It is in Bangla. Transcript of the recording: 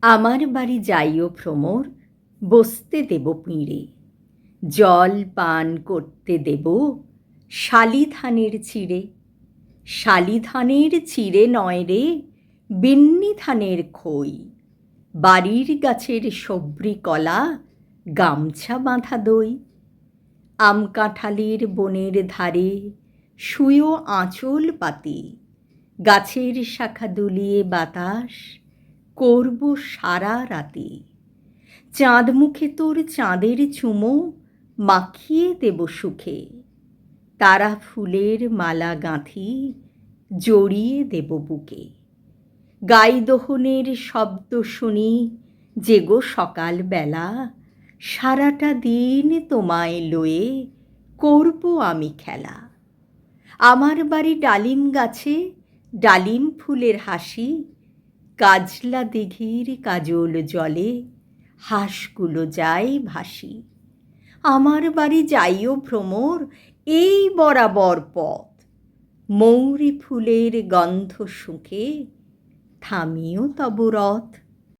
আমার বাড়ি যাইও ভ্রমর, বসতে দেব পিঁড়ে, জল পান করতে দেব শালি ধানের চিড়ে। শালি ধানের চিড়ে নয় রে, বিন্নি ধানের খই। বাড়ির গাছের সবরি কলা, গামছা বাঁধা দই। আম কাঁঠালের বনের ধারে শুয়েও আঁচল পাতি, গাছের শাখা দুলিয়ে বাতাস করব সারা রাতি। চাঁদ মুখে তোর চাঁদের চুমো মাখিয়ে দেব সুখে, তারা ফুলের মালা গাঁথি জড়িয়ে দেব বুকে। গাই দোহনের শব্দ শুনি জেগো সকাল বেলা, সারাটা দিন তোমায় লয়ে করব আমি খেলা। আমার বাড়ি ডালিম গাছে, ডালিম ফুলের হাসি, কাজলা দিঘির কাজল জলে হাঁসগুলো যায় ভাসি। আমার বাড়ি যাইও ভ্রমর, এই বরাবর পথ, মৌরি ফুলের গন্ধ শুঁকে থামিও তব রথ।